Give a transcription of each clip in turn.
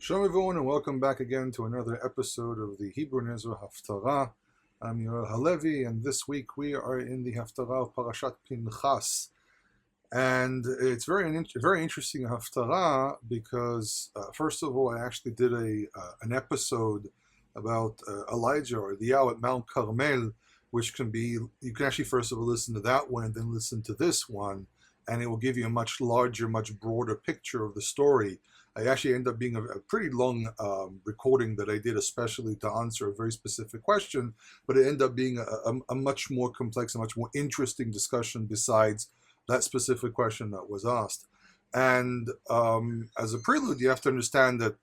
Shalom everyone, and welcome back again to another episode of the Hebrew and Israel Haftarah. I'm Yoel Halevi, and this week we are in the Haftarah of Parashat Pinchas. And it's very interesting Haftarah because, first of all, I actually did an episode about Elijah or Eliyahu at Mount Carmel, which you can actually first of all listen to that one and then listen to this one, and it will give you a much larger, much broader picture of the story. I actually ended up being a pretty long recording that I did especially to answer a very specific question, but it ended up being a much more complex, a much more interesting discussion besides that specific question that was asked. And as a prelude, you have to understand that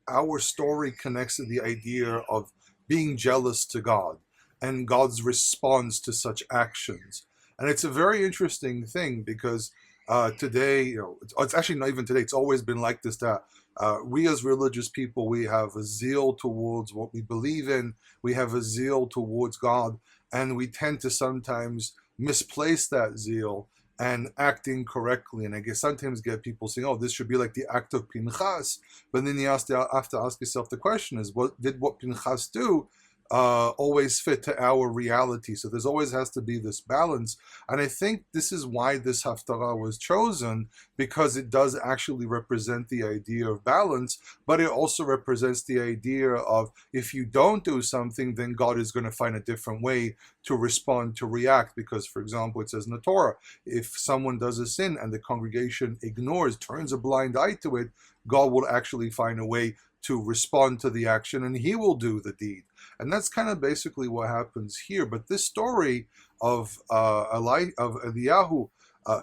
our story connects to the idea of being jealous to God and God's response to such actions. And it's a very interesting thing because today, it's actually not even today, it's always been like this, that we as religious people, we have a zeal towards what we believe in, we have a zeal towards God, and we tend to sometimes misplace that zeal and act incorrectly. And I guess sometimes get people saying, oh, this should be like the act of Pinchas. But then you have to ask yourself the question is, what Pinchas do always fit to our reality? So there's always has to be this balance. And I think this is why this haftarah was chosen, because it does actually represent the idea of balance, but it also represents the idea of if you don't do something, then God is going to find a different way to respond, to react. Because, for example, it says in the Torah, if someone does a sin and the congregation ignores, turns a blind eye to it, God will actually find a way to respond to the action and he will do the deed. And that's kind of basically what happens here. But this story of Eliyahu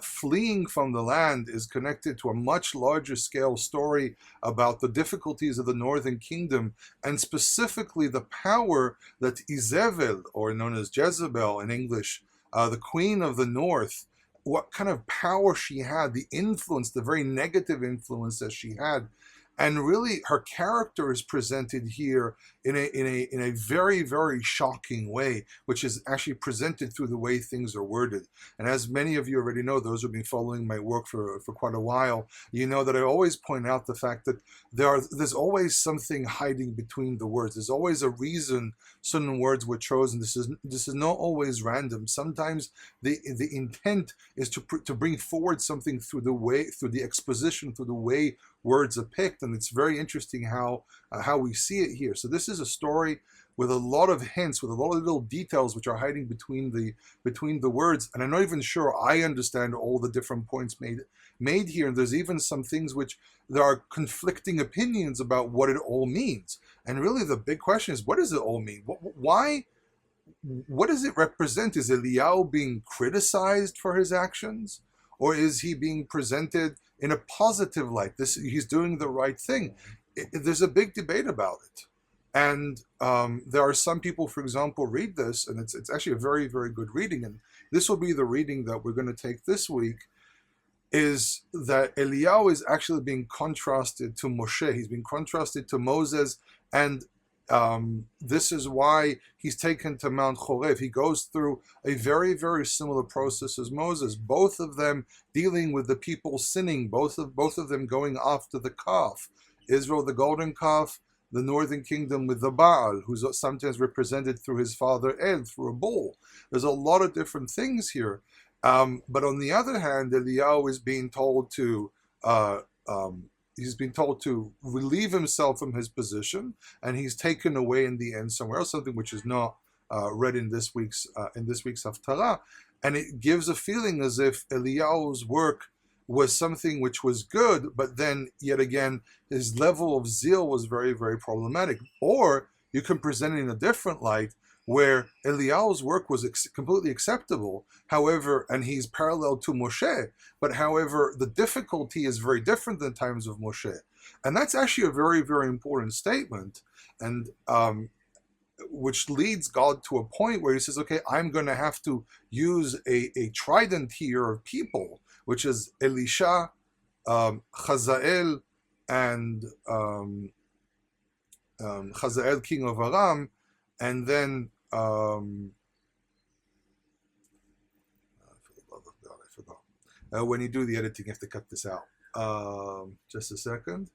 fleeing from the land is connected to a much larger scale story about the difficulties of the northern kingdom, and specifically the power that Jezebel, or known as Jezebel in English, the queen of the north, what kind of power she had, the influence, the very negative influence that she had. And really, her character is presented here in a very, very shocking way, which is actually presented through the way things are worded. And as many of you already know, those who've been following my work for quite a while, you know that I always point out the fact that there's always something hiding between the words. There's always a reason certain words were chosen. This is not always random. Sometimes the intent is to bring forward something through the exposition, through the way words are picked, and it's very interesting how we see it here. So this is a story with a lot of hints, with a lot of little details which are hiding between the words, and I'm not even sure I understand all the different points made here. And there's even some things which there are conflicting opinions about what it all means. And really, the big question is, what does it all mean? Why? What does it represent? Is Eliyahu being criticized for his actions, or is he being presented in a positive light? He's doing the right thing. There's a big debate about it, and there are some people, for example, read this, and it's actually a very, very good reading. And this will be the reading that we're going to take this week. Is that Eliyahu is actually being contrasted to Moshe? He's being contrasted to Moses, and this is why he's taken to Mount Horeb. He goes through a very, very similar process as Moses. Both of them dealing with the people sinning. Both of them going after the calf. Israel, the golden calf. The northern kingdom with the Baal, who's sometimes represented through his father Ed, through a bull. There's a lot of different things here. But on the other hand, Eliyahu is being told to relieve himself from his position, and he's taken away in the end somewhere else, something which is not read in this week's haftarah, and it gives a feeling as if Eliyahu's work was something which was good, but then yet again his level of zeal was very, very problematic. Or you can present it in a different light, where Eliyahu's work was completely acceptable, however, and he's parallel to Moshe, but however, the difficulty is very different than times of Moshe. And that's actually a very, very important statement, and which leads God to a point where he says, okay, I'm going to have to use a trident here of people, which is Elisha, Hazael, and Hazael, king of Aram, and then for the love of God, I forgot. When you do the editing, you have to cut this out. Just a second.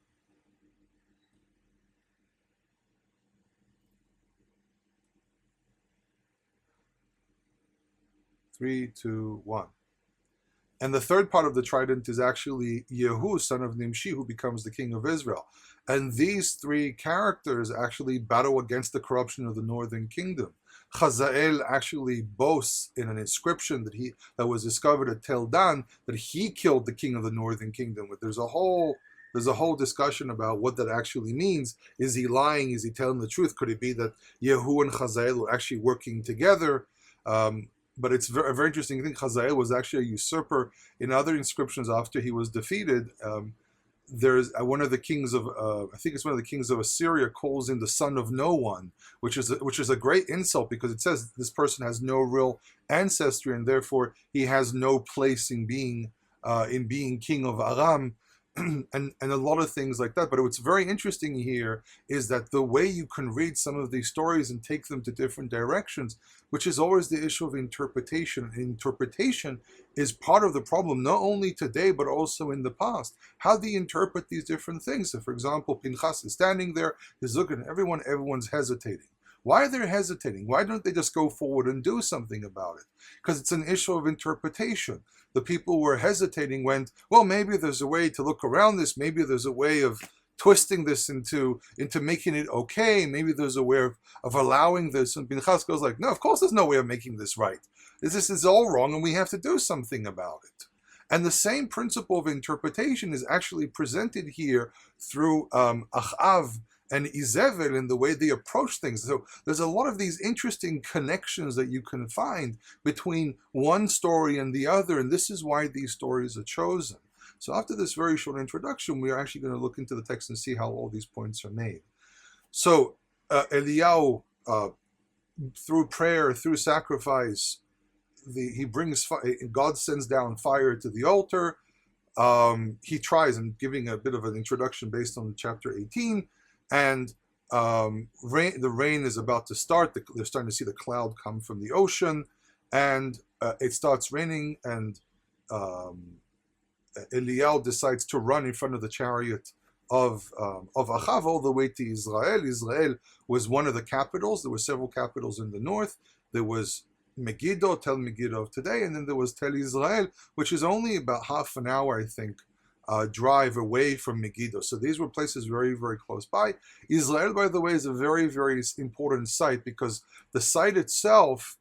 3, 2, 1. And the third part of the trident is actually Yehu, son of Nimshi, who becomes the king of Israel. And these three characters actually battle against the corruption of the northern kingdom. Hazael actually boasts in an inscription that was discovered at Tel Dan that he killed the king of the northern kingdom. But there's a whole discussion about what that actually means. Is he lying? Is he telling the truth? Could it be that Yehu and Hazael were actually working together? But it's a very interesting thing. Hazael was actually a usurper. In other inscriptions, after he was defeated, there's one of the kings of I think it's one of the kings of Assyria calls him the son of no one, which is a great insult, because it says this person has no real ancestry and therefore he has no place in being king of Aram. And a lot of things like that. But what's very interesting here is that the way you can read some of these stories and take them to different directions, which is always the issue of interpretation. Interpretation is part of the problem, not only today, but also in the past. How do you interpret these different things? So, for example, Phinehas is standing there, he's looking at everyone's hesitating. Why are they hesitating? Why don't they just go forward and do something about it? Because it's an issue of interpretation. The people who were hesitating went, well, maybe there's a way to look around this. Maybe there's a way of twisting this into making it okay. Maybe there's a way of allowing this. And Phinehas goes like, no, of course there's no way of making this right. This is all wrong and we have to do something about it. And the same principle of interpretation is actually presented here through Ahab and Jezebel in the way they approach things. So there's a lot of these interesting connections that you can find between one story and the other, and this is why these stories are chosen. So after this very short introduction, we are actually going to look into the text and see how all these points are made. So Eliyahu, through prayer, through sacrifice, God sends down fire to the altar. He tries, I'm giving a bit of an introduction based on chapter 18, and the rain is about to start. They're starting to see the cloud come from the ocean, and it starts raining, and Eliyahu decides to run in front of the chariot of Ahab all the way to Israel. Israel was one of the capitals. There were several capitals in the north. There was Megiddo, Tel Megiddo of today, and then there was Tel Israel, which is only about half an hour, I think, drive away from Megiddo. So these were places very, very close by. Israel, by the way, is a very, very important site, because the site itself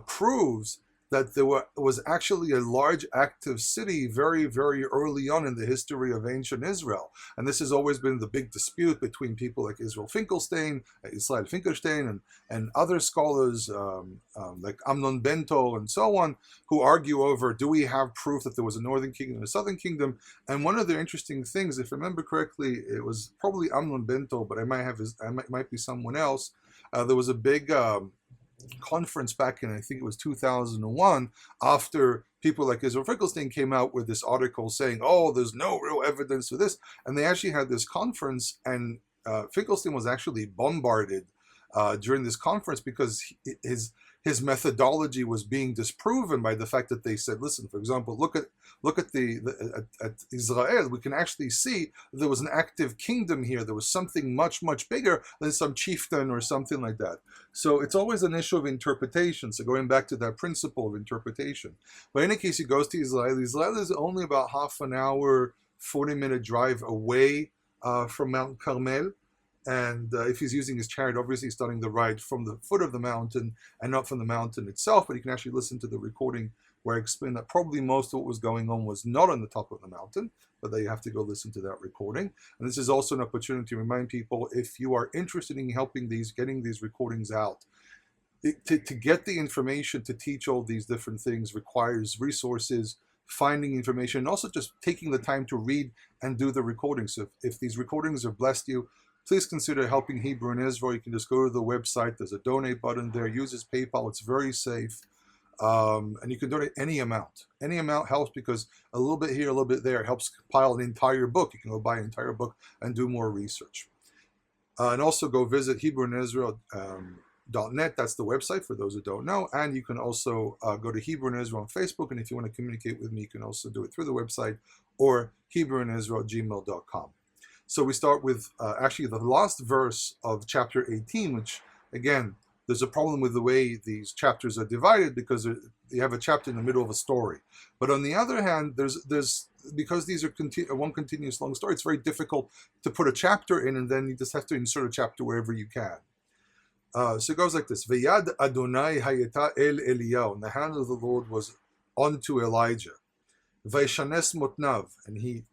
proves that there was actually a large active city very, very early on in the history of ancient Israel. And this has always been the big dispute between people like Israel Finkelstein and other scholars like Amnon Bento and so on, who argue over, do we have proof that there was a northern kingdom and a southern kingdom? And one of the interesting things, if I remember correctly, it was probably Amnon Bento, but it might be someone else. There was a big conference back in, I think it was 2001, after people like Israel Finkelstein came out with this article saying, oh, there's no real evidence for this. And they actually had this conference, and Finkelstein was actually bombarded during this conference because his methodology was being disproven by the fact that they said, listen, for example, look at Israel. We can actually see there was an active kingdom here. There was something much, much bigger than some chieftain or something like that. So it's always an issue of interpretation. So going back to that principle of interpretation. But in any case, he goes to Israel. Israel is only about half an hour, 40-minute drive away from Mount Carmel. And if he's using his chariot, obviously he's starting the ride from the foot of the mountain and not from the mountain itself. But you can actually listen to the recording where I explain that probably most of what was going on was not on the top of the mountain, but that you have to go listen to that recording. And this is also an opportunity to remind people, if you are interested in getting these recordings out, to get the information to teach all these different things requires resources, finding information, and also just taking the time to read and do the recordings. So if these recordings have blessed you, please consider helping Hebrew in Israel. You can just go to the website. There's a donate button there. Use PayPal. It's very safe. And you can donate any amount. Any amount helps, because a little bit here, a little bit there helps compile an entire book. You can go buy an entire book and do more research. And also go visit HebrewInIsrael.net. That's the website for those who don't know. And you can also go to Hebrew in Israel on Facebook. And if you want to communicate with me, you can also do it through the website or HebrewInIsrael@gmail.com. So we start with actually the last verse of chapter 18, which again there's a problem with the way these chapters are divided because you have a chapter in the middle of a story. But on the other hand, there's because these are one continuous long story, it's very difficult to put a chapter in, and then you just have to insert a chapter wherever you can. So it goes like this: V'yad Adonai hayeta el Eliyahu, and the hand of the Lord was onto Elijah. V'yeshanes motnav, and he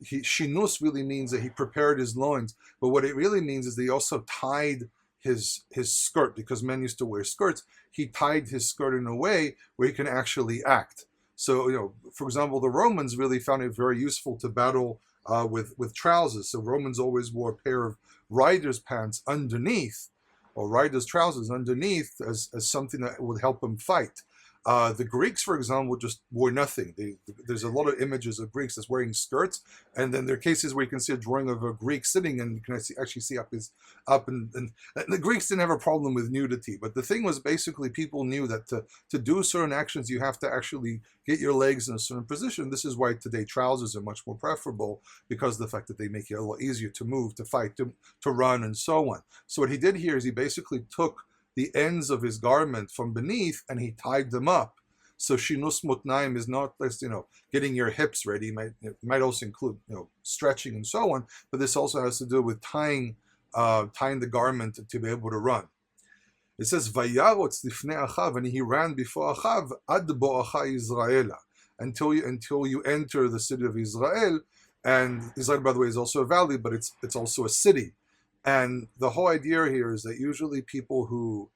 shinus really means that he prepared his loins, but what it really means is that he also tied his skirt, because men used to wear skirts. He tied his skirt in a way where he can actually act. So, for example, the Romans really found it very useful to battle with trousers. So Romans always wore a pair of rider's pants underneath, or rider's trousers underneath, as something that would help them fight. The Greeks, for example, just wore nothing. There's a lot of images of Greeks that's wearing skirts, and then there are cases where you can see a drawing of a Greek sitting, and you can actually see and the Greeks didn't have a problem with nudity. But the thing was, basically, people knew that to do certain actions, you have to actually get your legs in a certain position. This is why today trousers are much more preferable, because of the fact that they make it a lot easier to move, to fight, to run, and so on. So what he did here is he basically took the ends of his garment from beneath and he tied them up. So shinus mutnaim is not just getting your hips ready. It might also include stretching and so on, but this also has to do with tying the garment to be able to run. It says vayarotz lifnei Achav, and he ran before Achav ad bo'acha Yisraela, until you enter the city of Israel. And Israel, by the way, is also a valley, but it's also a city. And the whole idea here is that usually people who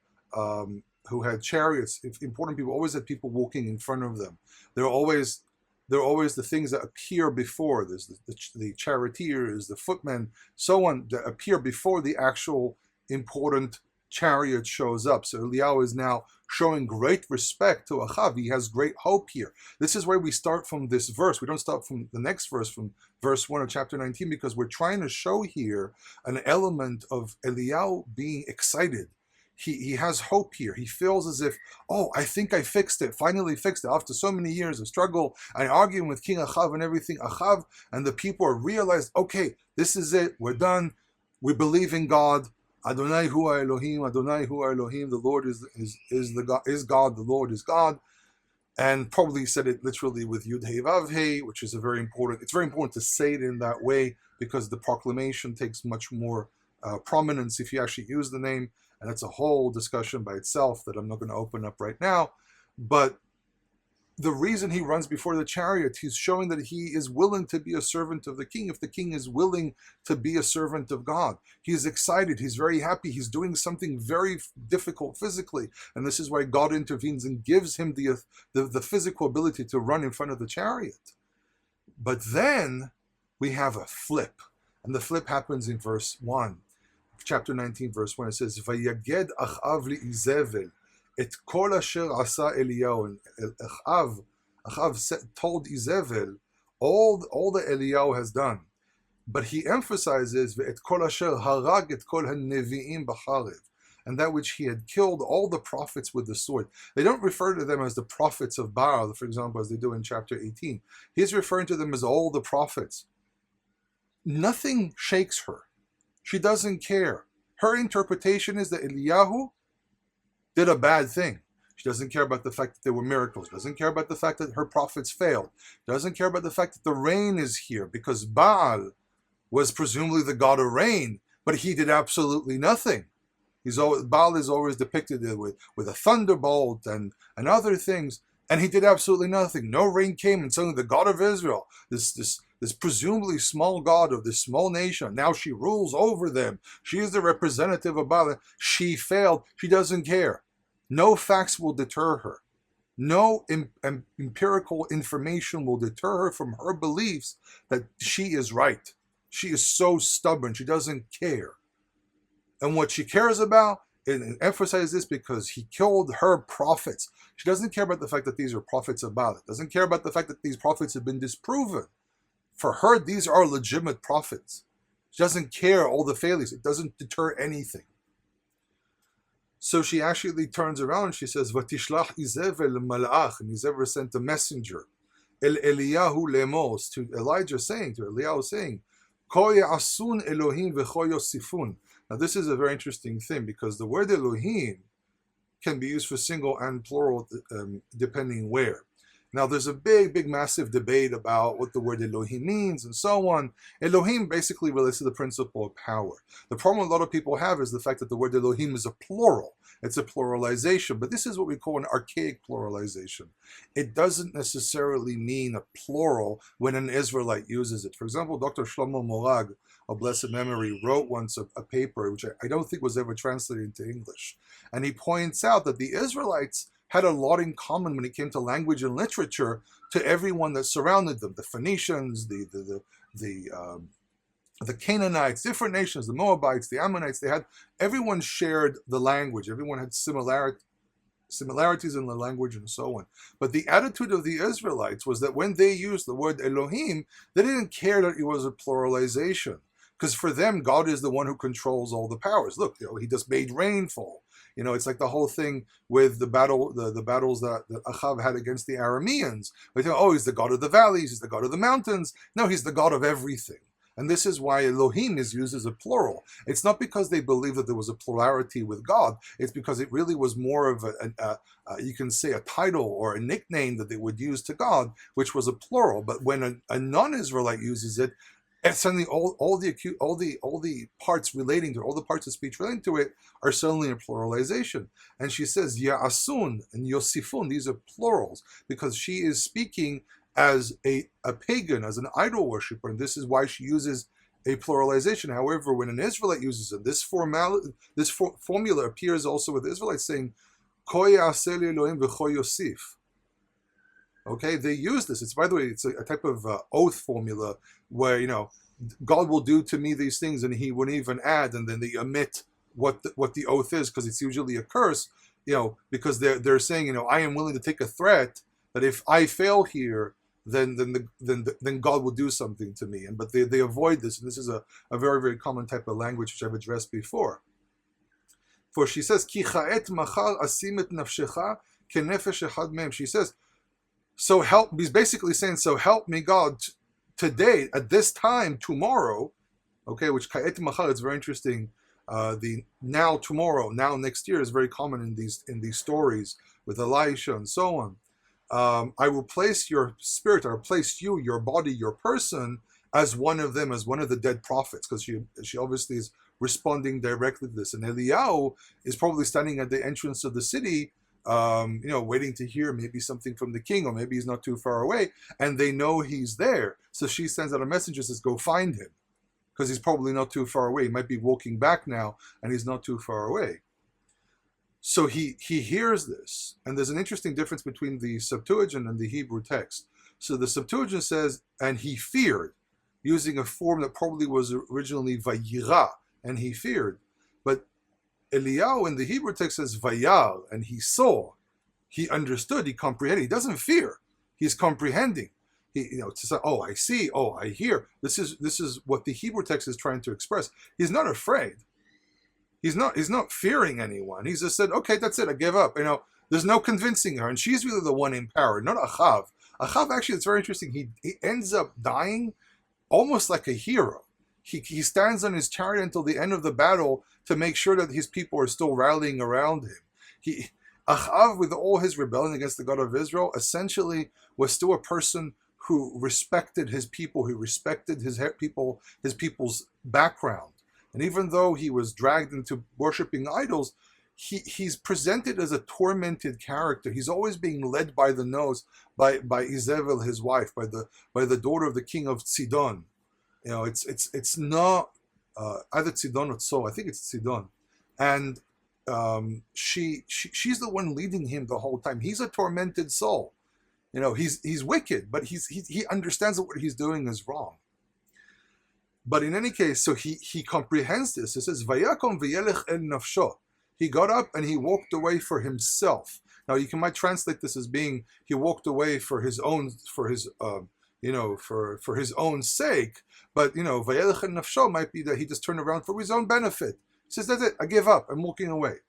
had chariots, important people, always had people walking in front of them. They're always the things that appear before. There's the charioteers, the footmen, so on, that appear before the actual important chariot shows up. So Eliyahu is now showing great respect to Achav. He has great hope here. This is where we start from this verse. We don't start from the next verse, from verse 1 of chapter 19, because we're trying to show here an element of Eliyahu being excited. He has hope here. He feels as if, I think I fixed it, finally fixed it. After so many years of struggle and arguing with King Ahab and everything, Achav and the people are realized, okay, this is it, we're done, we believe in God. Adonai hu Elohim, Adonai hu Elohim, the Lord is God, the Lord is God. And probably said it literally with Yud Hey Vav Hey, which is it's very important to say it in that way, because the proclamation takes much more prominence if you actually use the name. And that's a whole discussion by itself that I'm not going to open up right now. But the reason he runs before the chariot, he's showing that he is willing to be a servant of the king. If the king is willing to be a servant of God, he's excited, he's very happy, he's doing something very difficult physically. And this is why God intervenes and gives him the physical ability to run in front of the chariot. But then we have a flip. And the flip happens in verse 1. Chapter 19, verse 1, it says, Vayaged Achav li Jezebel et kol asher asa Eliyahu. And Achav told Jezebel all that Eliyahu has done. But he emphasizes, et kol asher harag et kol hanevi'im b'charev, and that which he had killed all the prophets with the sword. They don't refer to them as the prophets of Baal, for example, as they do in chapter 18. He's referring to them as all the prophets. Nothing shakes her. She doesn't care. Her interpretation is that Eliyahu did a bad thing. She doesn't care about the fact that there were miracles. Doesn't care about the fact that her prophets failed. Doesn't care about the fact that the rain is here, because Baal was presumably the god of rain, but he did absolutely nothing. Baal is always depicted with a thunderbolt and other things, and he did absolutely nothing. No rain came, and suddenly the God of Israel, this presumably small god of this small nation, now she rules over them. She is the representative of Baal. She failed. She doesn't care. No facts will deter her. No empirical information will deter her from her beliefs that she is right. She is so stubborn. She doesn't care. And what she cares about, and emphasize this, because he killed her prophets. She doesn't care about the fact that these are prophets of Baal. Doesn't care about the fact that these prophets have been disproven. For her, these are legitimate prophets. She doesn't care all the failures. It doesn't deter anything. So she actually turns around and she says, Vatishlach Jezebel malach, and Jezebel sent a messenger, El Eliyahu lemos, to Elijah saying, to Eliyahu saying, Ko ya'asun Elohim v'cho yosifun. Now this is a very interesting thing, because the word Elohim can be used for single and plural depending where. Now, there's a big, massive debate about what the word Elohim means and so on. Elohim basically relates to the principle of power. The problem a lot of people have is the fact that the word Elohim is a plural. It's a pluralization, but this is what we call an archaic pluralization. It doesn't necessarily mean a plural when an Israelite uses it. For example, Dr. Shlomo Morag, of blessed memory, wrote once a paper, which I don't think was ever translated into English. And he points out that the Israelites had a lot in common when it came to language and literature to everyone that surrounded them. The Phoenicians, the Canaanites, different nations, the Moabites, the Ammonites, everyone shared the language. Everyone had similarities in the language and so on. But the attitude of the Israelites was that when they used the word Elohim, they didn't care that it was a pluralization. Because for them, God is the one who controls all the powers. Look, he just made rainfall. It's like the whole thing with the battles that Ahab had against the Arameans. They think, he's the God of the valleys, he's the God of the mountains. No, he's the God of everything. And this is why Elohim is used as a plural. It's not because they believe that there was a plurality with God. It's because it really was more of you can say a title or a nickname that they would use to God, which was a plural. But when a non-Israelite uses it, and suddenly all the parts relating to it, all the parts of speech relating to it are suddenly a pluralization. And she says Ya'asun and Yosifun, these are plurals, because she is speaking as a pagan, as an idol worshiper, and this is why she uses a pluralization. However, when an Israelite uses it, this formula appears also with the Israelites saying, Ko ya'aseh li Elohim v'cho yosif. Okay, they use this. By the way, it's a type of oath formula where, God will do to me these things, and he wouldn't even add, and then they omit what the oath is, because it's usually a curse, because they're saying, I am willing to take a threat that if I fail here, then God will do something to me. But they avoid this, and this is a very, very common type of language which I've addressed before. For she says, Ki cha'et machar asim et nafshecha kenefesh echad mehem. She says, so help, he's basically saying, so help me God today, at this time, tomorrow, okay, which ka'et machar is very interesting. The now, tomorrow, now, next year is very common in these stories with Elisha and so on. I will place your spirit, I will place you, your body, your person, as one of them, as one of the dead prophets, because she obviously is responding directly to this. And Eliyahu is probably standing at the entrance of the city, waiting to hear maybe something from the king, or maybe he's not too far away, and they know he's there. So she sends out a messenger, says, go find him, because he's probably not too far away. He might be walking back now, and he's not too far away. So he hears this, and there's an interesting difference between the Septuagint and the Hebrew text. So the Septuagint says, and he feared, using a form that probably was originally vayira, and he feared. But Eliyahu in the Hebrew text says vayal, and he saw, he understood, he comprehended. He doesn't fear, he's comprehending. He, to say, I see, I hear. This is what the Hebrew text is trying to express. He's not afraid. He's not fearing anyone. He's just said, okay, that's it, I give up. There's no convincing her, and she's really the one empowered, not Achav. Achav, actually, it's very interesting. He ends up dying almost like a hero. He stands on his chariot until the end of the battle to make sure that his people are still rallying around him. Achav, with all his rebellion against the God of Israel, essentially was still a person who respected his people, who respected his people's background. And even though he was dragged into worshiping idols, he's presented as a tormented character. He's always being led by the nose by Jezebel, his wife, by the daughter of the king of Sidon. It's not either Sidon or Tso. I think it's Sidon, and she's the one leading him the whole time. He's a tormented soul. He's wicked, but he understands that what he's doing is wrong. But in any case, so he comprehends this. It says, "Vayakom v'yelech el nafsho." He got up and he walked away for himself. Now might translate this as being he walked away for his own sake. But v'yelech el nafsho might be that he just turned around for his own benefit. He says, "That's it. I give up. I'm walking away."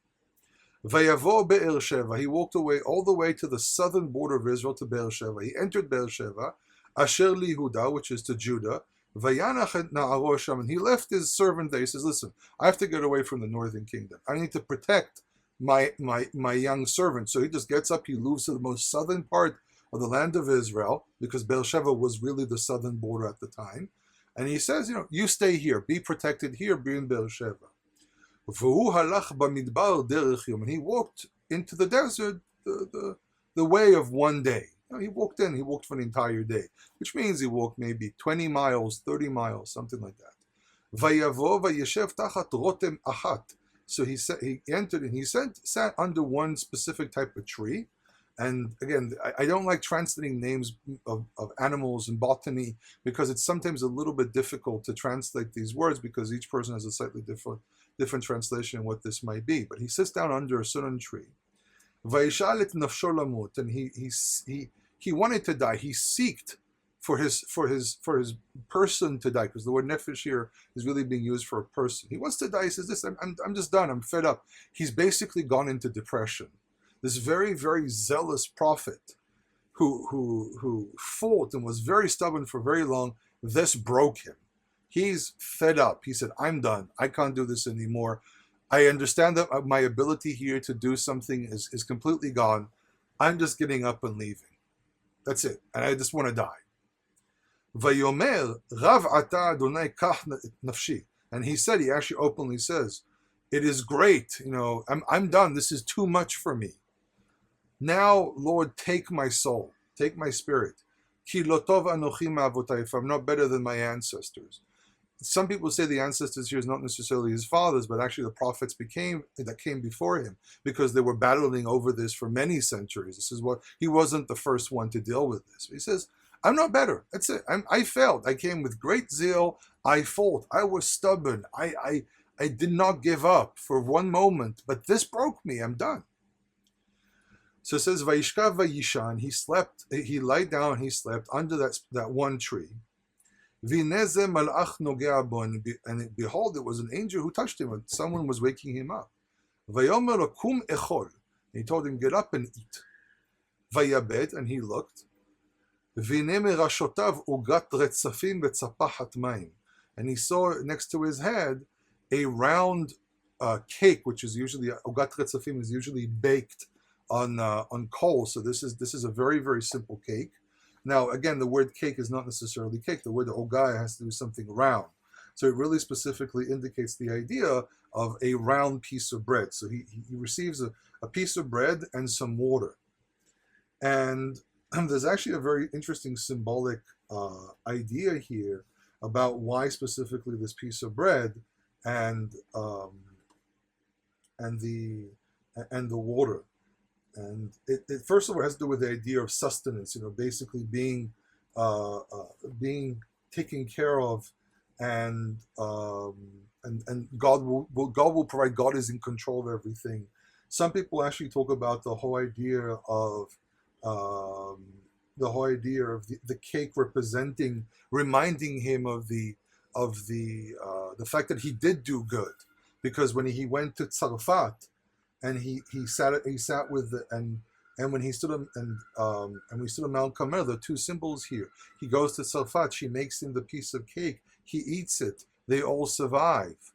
Vayavo Beersheba. He walked away all the way to the southern border of Israel, to Beersheba. He entered Beersheba, Asher Lihuda, which is to Judah. Vayanach et na'aro sham, and he left his servant there. He says, "Listen, I have to get away from the northern kingdom. I need to protect my young servant. So he just gets up, he moves to the most southern part of the land of Israel, because Beersheba was really the southern border at the time. And he says, you stay here, be protected here, be in Beersheba. And he walked into the desert the way of one day. He walked for an entire day, which means he walked maybe 20 miles, 30 miles, something like that. So he entered and he sat under one specific type of tree. And again, I don't like translating names of animals in botany, because it's sometimes a little bit difficult to translate these words, because each person has a slightly different translation of what this might be. But he sits down under a certain tree. And he wanted to die. He seeked for his person to die, because the word nefesh here is really being used for a person. He wants to die. He says, "This, I'm just done. I'm fed up." He's basically gone into depression. This very, very zealous prophet who fought and was very stubborn for very long, this broke him. He's fed up. He said, "I'm done. I can't do this anymore. I understand that my ability here to do something is completely gone. I'm just getting up and leaving. That's it. And I just want to die." Vayomer Rav ata Adonai kach nafshi. And he actually openly says, "It is great. I'm done. This is too much for me. Now, Lord, take my soul, take my spirit. Ki lo tov anochi ma'avotai, if I'm not better than my ancestors." Some people say the ancestors here is not necessarily his fathers, but actually the prophets that came before him, because they were battling over this for many centuries. This is what he wasn't the first one to deal with this. He says, "I'm not better. That's it. I failed. I came with great zeal. I fought. I was stubborn. I did not give up for one moment, but this broke me. I'm done." So it says, "Vayishkav vayishan." He slept. He lied down. He slept under that one tree. V'neze malach nogea bo, and behold, it was an angel who touched him, and someone was waking him up. Vayomer lo kum echol. He told him, "Get up and eat." Vayabed, and he looked. V'nei merashotav ugat retzafim betzapachat mayim, and he saw next to his head a round cake, which is usually ugat retzafim is usually baked on coal. So this is a very, very simple cake. Now, again, the word cake is not necessarily cake. The word ogai has to do something round. So it really specifically indicates the idea of a round piece of bread. So he receives a piece of bread and some water. And there's actually a very interesting symbolic idea here about why specifically this piece of bread and the water. And it first of all has to do with the idea of sustenance, basically being taken care of, and God will provide. God is in control of everything. Some people actually talk about the whole idea of the cake reminding him of the fact that he did do good, because when he went to Tzarfat, and he sat with and when he stood and we stood on Mount Carmel, the two symbols here. He goes to Tzarfat, she makes him the piece of cake, he eats it, they all survive.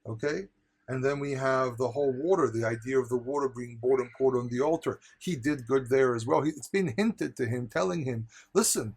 Okay? And then we have the whole water, the idea of the water being brought and poured on the altar. He did good there as well. It's been hinted to him, telling him, "Listen,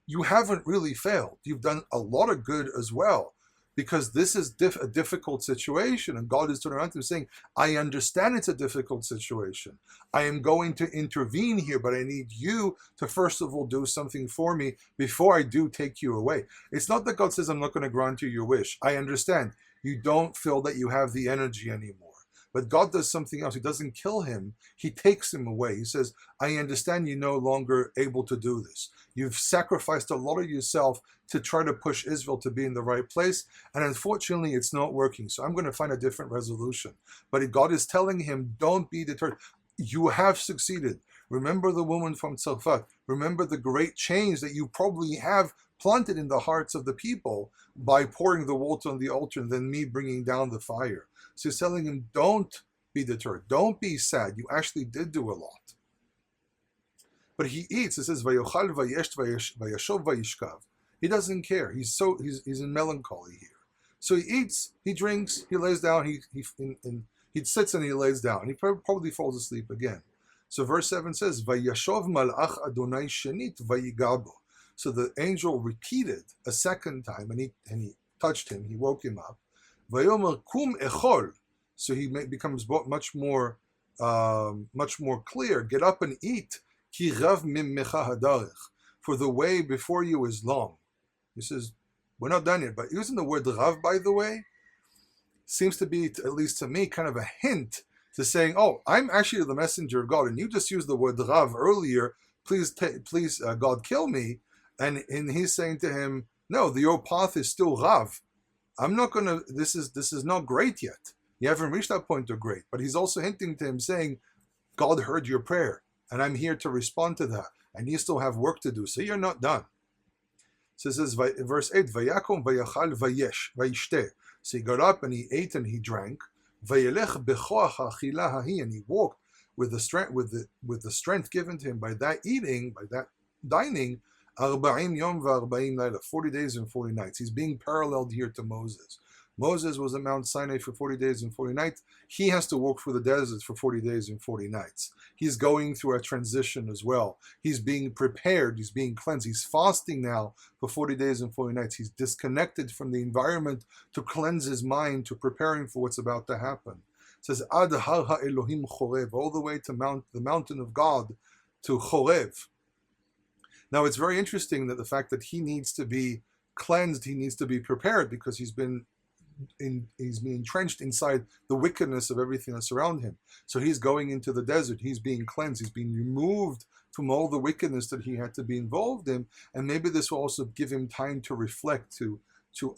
you haven't really failed. You've done a lot of good as well. Because this is a difficult situation." And God is turning around to him saying, "I understand it's a difficult situation. I am going to intervene here, but I need you to first of all do something for me before I do take you away." It's not that God says, "I'm not going to grant you your wish." I understand. You don't feel that you have the energy anymore. But God does something else. He doesn't kill him. He takes him away. He says, "I understand you're no longer able to do this. You've sacrificed a lot of yourself to try to push Israel to be in the right place. And unfortunately, it's not working. So I'm going to find a different resolution." But God is telling him, don't be deterred. You have succeeded. Remember the woman from Tzarfat. Remember the great change that you probably have planted in the hearts of the people by pouring the water on the altar and then me bringing down the fire. So he's telling him, don't be deterred. Don't be sad. You actually did do a lot. But he eats. It says, "Vayochal vayesh vayashov vayishkav." He doesn't care. He's in melancholy here. So he eats, he drinks, he lays down, he He sits and he lays down. He probably falls asleep again. So verse 7 says, Vayashov malach Adonai shenit vayigabo. So the angel repeated a second time, and he touched him. He woke him up. Vayomer kum echol. So he becomes much more clear. Get up and eat. Ki rav mimmecha hadarech. For the way before you is long. He says, we're not done yet. But using the word rav, by the way, seems to be, at least to me, kind of a hint to saying, oh, I'm actually the messenger of God, and you just used the word rav earlier. Please, God, kill me. And he's saying to him, no, your path is still rav. I'm not going to, this is not great yet. You haven't reached that point of great. But he's also hinting to him, saying, God heard your prayer, and I'm here to respond to that. And you still have work to do, so you're not done. So it says, verse 8, Vayakom vayachal vayishte. So he got up and he ate and he drank. Vayelech bechoach ha'achila hahi, and he walked with the strength given to him by that eating, by that dining, 40 yom v'arba'im laila, 40 days and 40 nights. He's being paralleled here to Moses. Moses was at Mount Sinai for 40 days and 40 nights. He has to walk through the desert for 40 days and 40 nights. He's going through a transition as well. He's being prepared. He's being cleansed. He's fasting now for 40 days and 40 nights. He's disconnected from the environment to cleanse his mind, to preparing for what's about to happen. It says, Ad har ha'elohim Horeb, all the way to the mountain of God, to Horeb. Now, it's very interesting that the fact that he needs to be cleansed, he needs to be prepared, because he's been entrenched inside the wickedness of everything that's around him. So he's going into the desert. He's being cleansed. He's being removed from all the wickedness that he had to be involved in. And maybe this will also give him time to reflect, to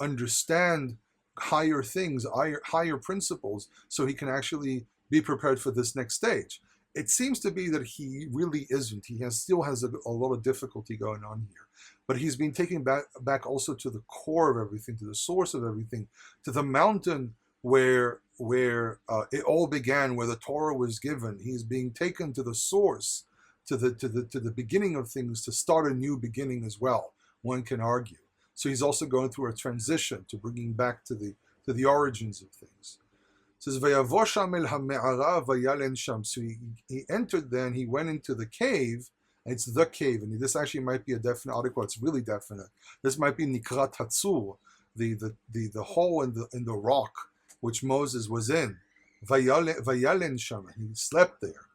understand higher things, higher principles, so he can actually be prepared for this next stage. It seems to be that he really isn't. He still has a lot of difficulty going on here. But he's been taken back also to the core of everything, to the source of everything, to the mountain where it all began, where the Torah was given. He's being taken to the source, to the beginning of things, to start a new beginning as well, one can argue. So he's also going through a transition to bringing back to the origins of things. It says, Vayavosham el ha'me'ara vayalen sham. So he entered then, he went into the cave, and it's the cave, and this actually might be a definite article. It's really definite. This might be Nikrat Hatzur, the hole in the rock which Moses was in. Vayalen sham, he slept there.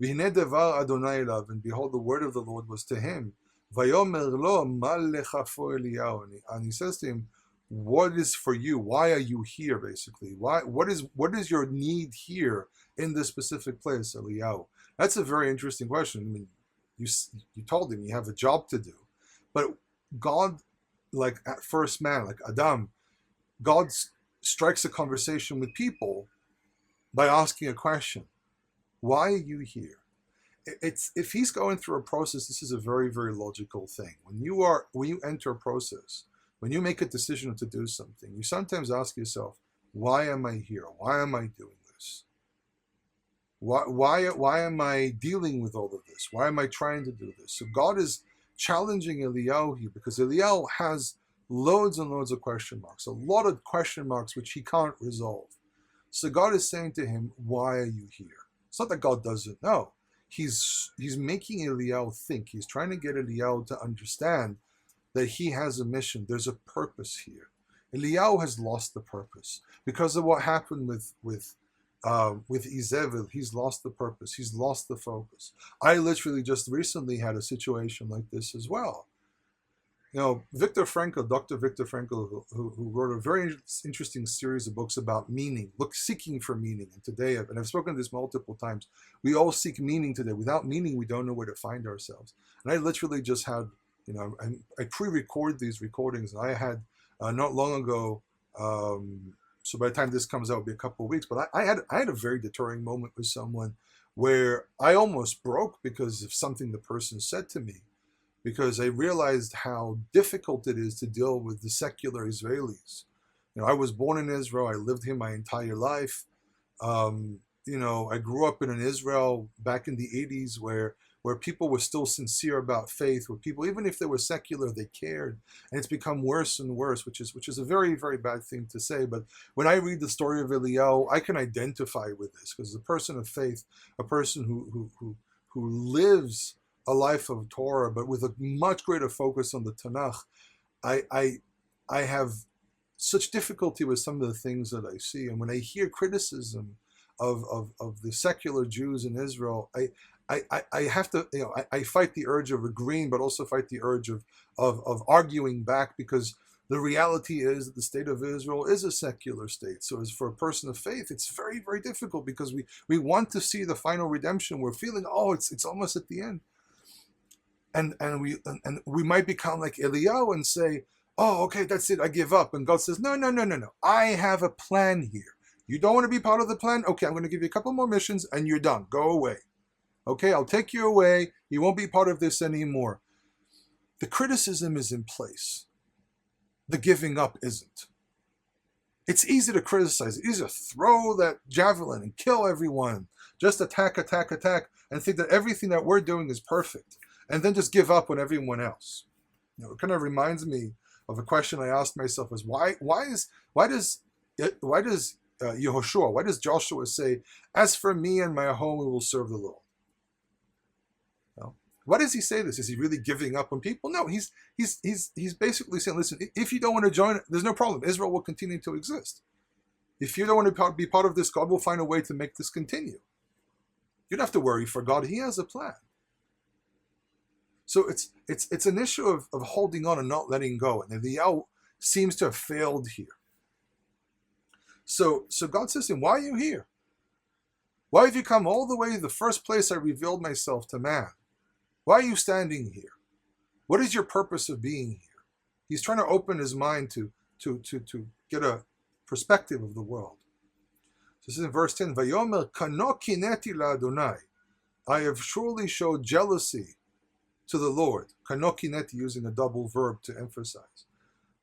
V'hinei devar Adonai elav, and behold, the word of the Lord was to him. Vayomer lo mal lecha for Eliyahu, and he says to him, what is for you? Why are you here, basically? What is your need here in this specific place, Eliyahu? That's a very interesting question. I mean, you told him you have a job to do. But God, like at first man, like Adam, God strikes a conversation with people by asking a question. Why are you here? If he's going through a process, this is a very, very logical thing. When you enter a process, when you make a decision to do something, you sometimes ask yourself, why am I here? Why am I doing this? Why am I dealing with all of this? Why am I trying to do this? So God is challenging Eliyahu here, because Eliyahu has loads and loads of question marks, a lot of question marks which he can't resolve. So God is saying to him, why are you here? It's not that God doesn't know. He's making Eliyahu think. He's trying to get Eliyahu to understand that he has a mission. There's a purpose here. Eliyahu has lost the purpose because of what happened with Jezebel. He's lost the purpose. He's lost the focus. I literally just recently had a situation like this as well. You know, Dr. Viktor Frankl, who wrote a very interesting series of books about meaning, seeking for meaning. And today, and I've spoken this multiple times, we all seek meaning today. Without meaning, we don't know where to find ourselves. And I literally just had, you know, I pre-record these recordings, and I had not long ago, so by the time this comes out, it'll be a couple of weeks, but I had a very deterring moment with someone where I almost broke because of something the person said to me, because I realized how difficult it is to deal with the secular Israelis. You know, I was born in Israel. I lived here my entire life. You know, I grew up in an Israel back in the 80s where where people were still sincere about faith, where people, even if they were secular, they cared. And it's become worse and worse, which is a very, very bad thing to say. But when I read the story of Eliyahu, I can identify with this, because a person of faith, a person who lives a life of Torah, but with a much greater focus on the Tanakh, I have such difficulty with some of the things that I see. And when I hear criticism of the secular Jews in Israel, I have to, I fight the urge of agreeing, but also fight the urge of arguing back, because the reality is that the state of Israel is a secular state. So as for a person of faith, it's very, very difficult, because we want to see the final redemption. We're feeling, it's almost at the end. And we might become like Eliyahu and say, oh, okay, that's it, I give up. And God says, no. I have a plan here. You don't want to be part of the plan? Okay, I'm going to give you a couple more missions and you're done. Go away. Okay, I'll take you away. You won't be part of this anymore. The criticism is in place. The giving up isn't. It's easy to criticize. It's easy to throw that javelin and kill everyone. Just attack, and think that everything that we're doing is perfect. And then just give up on everyone else. It kind of reminds me of a question I asked myself: was why does Yehoshua, why does Joshua say, "As for me and my home, we will serve the Lord"? Why does he say this? Is he really giving up on people? No, he's basically saying, listen, if you don't want to join, there's no problem. Israel will continue to exist. If you don't want to be part of this, God will find a way to make this continue. You don't have to worry for God. He has a plan. So it's an issue of holding on and not letting go. And Eliyahu seems to have failed here. So God says to him, why are you here? Why have you come all the way to the first place I revealed myself to man? Why are you standing here? What is your purpose of being here? He's trying to open his mind to get a perspective of the world. So this is in verse 10, Vayomer kano kineti la'Adonai. I have surely showed jealousy to the Lord. Kano kineti, using a double verb to emphasize.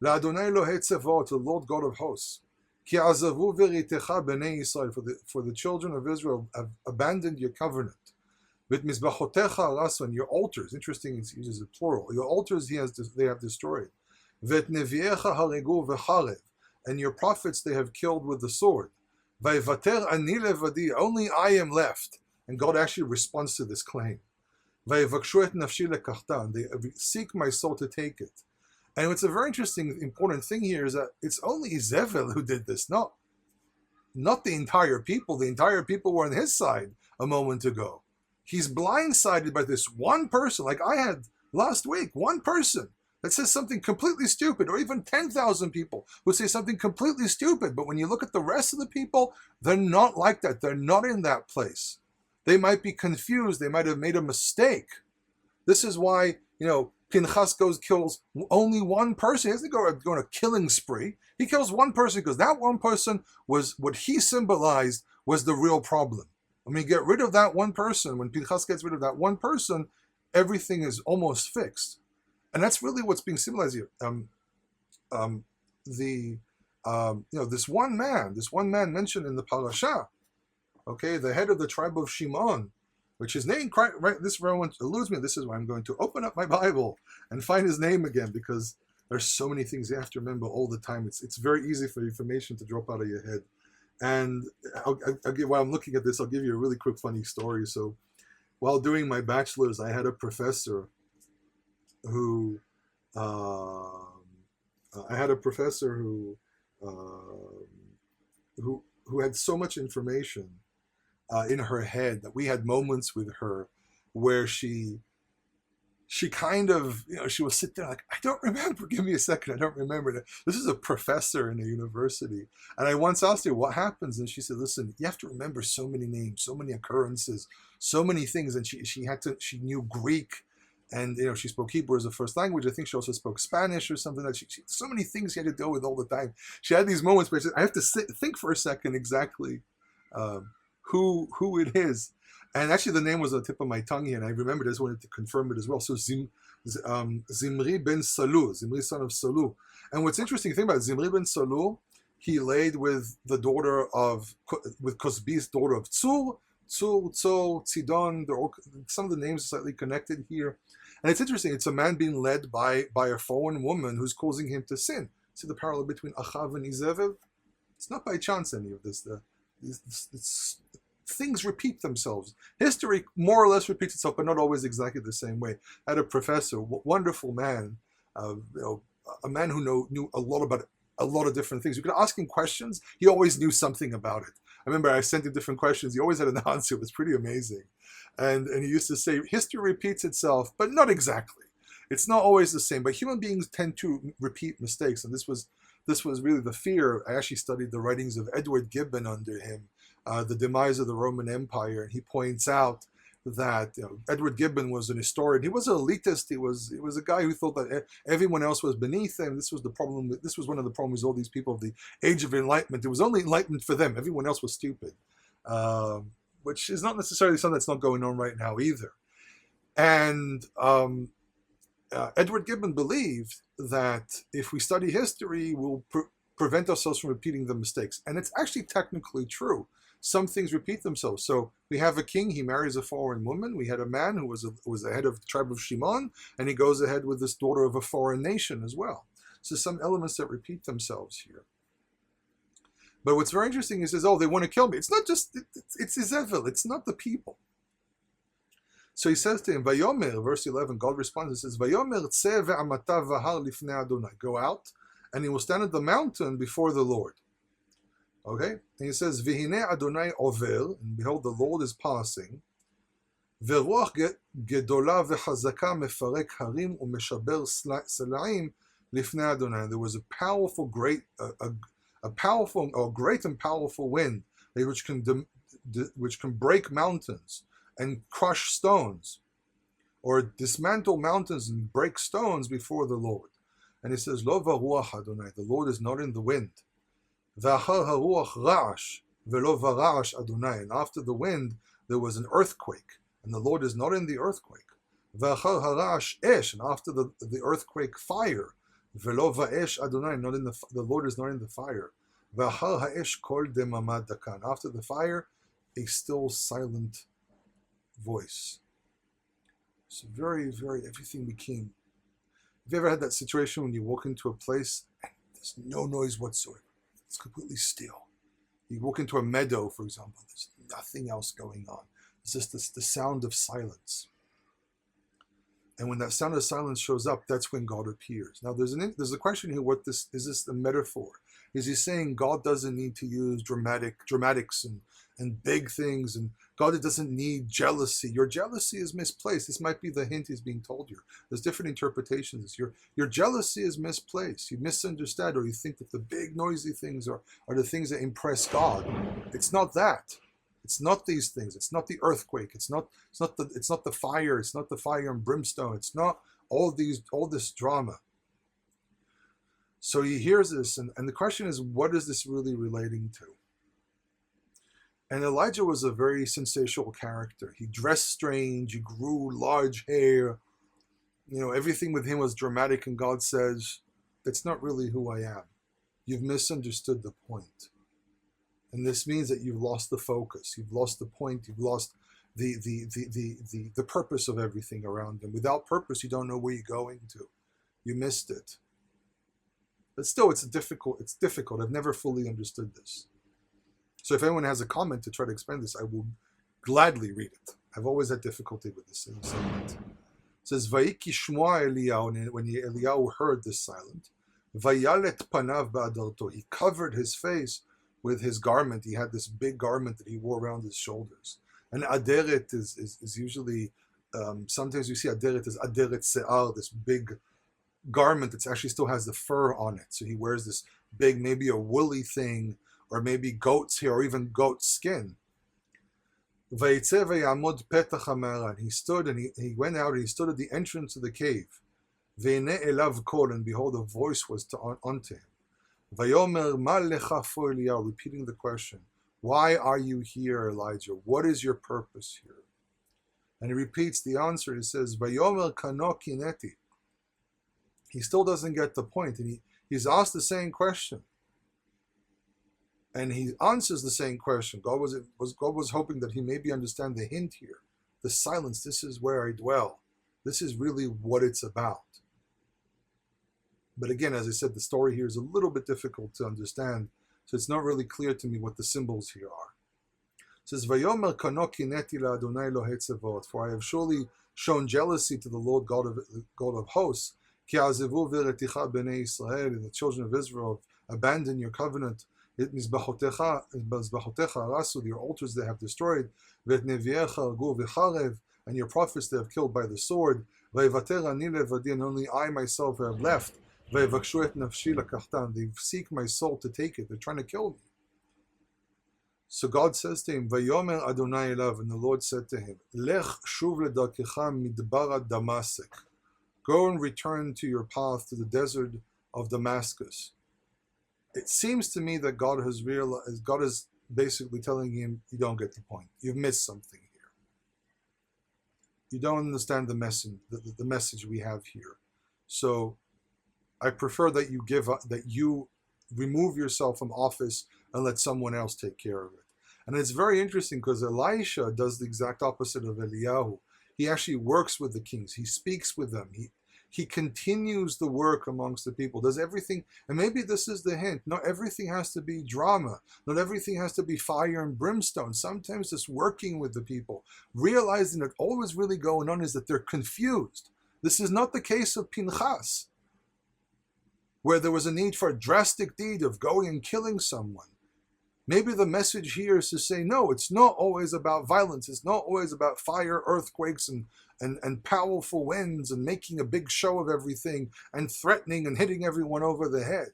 La'Adonai Elohei tzevot, to the Lord God of hosts. Ki azavu veritecha b'nei Yisrael, for the children of Israel have abandoned your covenant. With mizbachotecha arason, your altars. Interesting, it uses a plural. Your altars they have destroyed. Vet neviecha haregu v'charev, and your prophets they have killed with the sword. Vayvater ani levadi, only I am left. And God actually responds to this claim. Vayvakshu et nafshi lekachta, they seek my soul to take it. And what's a very interesting, important thing here is that it's only Jezebel who did this, not the entire people. The entire people were on his side a moment ago. He's blindsided by this one person, like I had last week, one person that says something completely stupid, or even 10,000 people who say something completely stupid. But when you look at the rest of the people, they're not like that. They're not in that place. They might be confused. They might have made a mistake. This is why, Phinehas kills only one person. He doesn't go on a killing spree. He kills one person because that one person was what he symbolized was the real problem. When we get rid of that one person, when Phinehas gets rid of that one person, everything is almost fixed. And that's really what's being symbolized here. This one man mentioned in the parasha, okay, the head of the tribe of Shimon, which his name, right, this everyone eludes me. This is why I'm going to open up my Bible and find his name again, because there's so many things you have to remember all the time. It's very easy for information to drop out of your head. And while I'm looking at this, I'll give you a really quick funny story. So while doing my bachelor's, I had a professor who had so much information in her head that we had moments with her where she kind of, she would sit there like, I don't remember, give me a second, I don't remember. This is a professor in a university. And I once asked her, what happens? And she said, listen, you have to remember so many names, so many occurrences, so many things. And she knew Greek, and she spoke Hebrew as a first language. I think she also spoke Spanish or something. That she so many things she had to deal with all the time. She had these moments where she said, I have to think for a second exactly who it is. And actually the name was on the tip of my tongue here, and I remembered, I just wanted to confirm it as well. So Zimri ben Salu, Zimri son of Salu. And what's interesting thing about Zimri ben Salu, he laid with Cosbi's daughter of Tzur. Tzur, Tzor, Tzidon. Some of the names are slightly connected here. And it's interesting. It's a man being led by a foreign woman who's causing him to sin. See the parallel between Achav and Jezebel? It's not by chance any of this. Things repeat themselves. History more or less repeats itself, but not always exactly the same way. I had a professor, wonderful man, a man who knew a lot about a lot of different things. You could ask him questions. He always knew something about it. I remember I sent him different questions. He always had an answer. It was pretty amazing. And he used to say, history repeats itself, but not exactly. It's not always the same. But human beings tend to repeat mistakes. And this was really the fear. I actually studied the writings of Edward Gibbon under him, the demise of the Roman Empire. And he points out that Edward Gibbon was an historian. He was an elitist. He was a guy who thought that everyone else was beneath him. This was the problem. This was one of the problems with all these people of the Age of Enlightenment. It was only enlightenment for them. Everyone else was stupid, which is not necessarily something that's not going on right now either. And Edward Gibbon believed that if we study history, we'll prevent ourselves from repeating the mistakes. And it's actually technically true. Some things repeat themselves. So we have a king, he marries a foreign woman. We had a man who was the head of the tribe of Shimon, and he goes ahead with this daughter of a foreign nation as well. So some elements that repeat themselves here. But what's very interesting is, they want to kill me. It's not just, it's Jezebel, it's not the people. So he says to him, Vayomer, verse 11, God responds, he says, Vayomer tzeh ve'amata v'har lifnei Adonai. Go out, and he will stand at the mountain before the Lord. Okay? And he says, Vihine Adonai over, and behold, the Lord is passing. Veruach gedola v'chazaka mefarek harim u'meshaber selaim lifnei Adonai. There was a powerful, great and powerful wind, which can break mountains and crush stones, or dismantle mountains and break stones before the Lord. And he says, Lo varuach Adonai. The Lord is not in the wind. V'achar haruach ra'ash v'lo v'ra'ash Adonai. And after the wind, there was an earthquake, and the Lord is not in the earthquake. V'achar hara'ash esh. And after the earthquake, fire. V'lo v'esh Adonai. The Lord is not in the fire. V'achar ha'esh kol demamad dakan. After the fire, a still silent voice. So very, very, everything became. Have you ever had that situation when you walk into a place and there's no noise whatsoever? It's completely still. You walk into a meadow, for example, there's nothing else going on. It's just the sound of silence. And when that sound of silence shows up, that's when God appears. Now, there's a question here, is this a metaphor? Is he saying God doesn't need to use dramatics and big things, and God doesn't need jealousy? Your jealousy is misplaced. This might be the hint he's being told you. There's different interpretations. Your jealousy is misplaced. You misunderstand, or you think that the big noisy things are the things that impress God. It's not that. It's not these things. It's not the earthquake. It's not the fire. It's not the fire and brimstone. It's not all this drama. So he hears this, and the question is, what is this really relating to? And Elijah was a very sensational character. He dressed strange. He grew large hair. Everything with him was dramatic, and God says, that's not really who I am. You've misunderstood the point. And this means that you've lost the focus. You've lost the point. You've lost the purpose of everything around him. Without purpose, you don't know where you're going to. You missed it. But still, it's difficult. I've never fully understood this. So if anyone has a comment to try to explain this, I will gladly read it. I've always had difficulty with this segment. It says, Vayiki shmoa Eliyahu, when Eliyahu heard this silent, Vayalet panav ba'adarto, he covered his face with his garment. He had this big garment that he wore around his shoulders. And aderet is usually, sometimes you see aderet as aderet se'ar, this big garment that actually still has the fur on it. So he wears this big, maybe a woolly thing, or maybe goat's hair, or even goat skin. Vayitze vayamod petach ha'ma'ara. He stood, and he went out, and he stood at the entrance of the cave. Ve'nei elav kol, and behold, a voice was unto him. Vayomer ma lecha fo Eliyahu, repeating the question, why are you here, Elijah? What is your purpose here? And he repeats the answer. He says, Vayomer kano kineti. He still doesn't get the point, and he's asked the same question. And he answers the same question. God was hoping that he maybe understand the hint here. The silence, this is where I dwell. This is really what it's about. But again, as I said, the story here is a little bit difficult to understand, so it's not really clear to me what the symbols here are. It says, Vayomer kano kineti la Adonai Elohei Tzevot, for I have surely shown jealousy to the Lord God of hosts, ki azevu v'reticha b'nei Israel, and the children of Israel have abandoned your covenant. It mizbachotecha arasu, your altars they have destroyed, v'et neviecha argu v'charev, and your prophets they have killed by the sword. V'yivater ani levadi, and only I myself have left. V'yivakshu et nafshi lakachtan, they seek my soul to take it. They're trying to kill me. So God says to him, Vayomer Adonai elav, and the Lord said to him, Lech shuv ledarkecha midbara Damasek, go and return to your path to the desert of Damascus. It seems to me that God is basically telling him, you don't get the point. You've missed something here. You don't understand the message we have here. So I prefer that you remove yourself from office and let someone else take care of it. And it's very interesting because Elisha does the exact opposite of Eliyahu. He actually works with the kings. He speaks with them. He continues the work amongst the people, does everything. And maybe this is the hint. Not everything has to be drama. Not everything has to be fire and brimstone. Sometimes just working with the people, realizing that all that's really going on is that they're confused. This is not the case of Phinehas, where there was a need for a drastic deed of going and killing someone. Maybe the message here is to say, no, it's not always about violence. It's not always about fire, earthquakes, and powerful winds and making a big show of everything and threatening and hitting everyone over the head.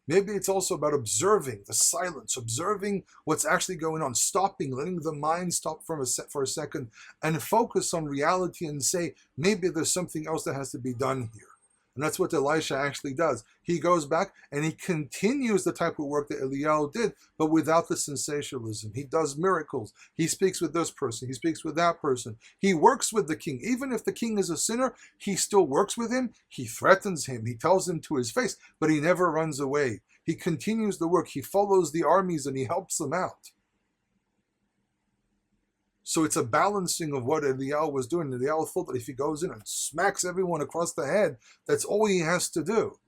Maybe it's also about observing the silence, observing what's actually going on, stopping, letting the mind stop for a second and focus on reality and say, maybe there's something else that has to be done here. And that's what Elisha actually does. He goes back and he continues the type of work that Eliyahu did, but without the sensationalism. He does miracles. He speaks with this person. He speaks with that person. He works with the king. Even if the king is a sinner, he still works with him. He threatens him. He tells him to his face, but he never runs away. He continues the work. He follows the armies and he helps them out. So it's a balancing of what Eliyahu was doing. Eliyahu thought that if he goes in and smacks everyone across the head, that's all he has to do.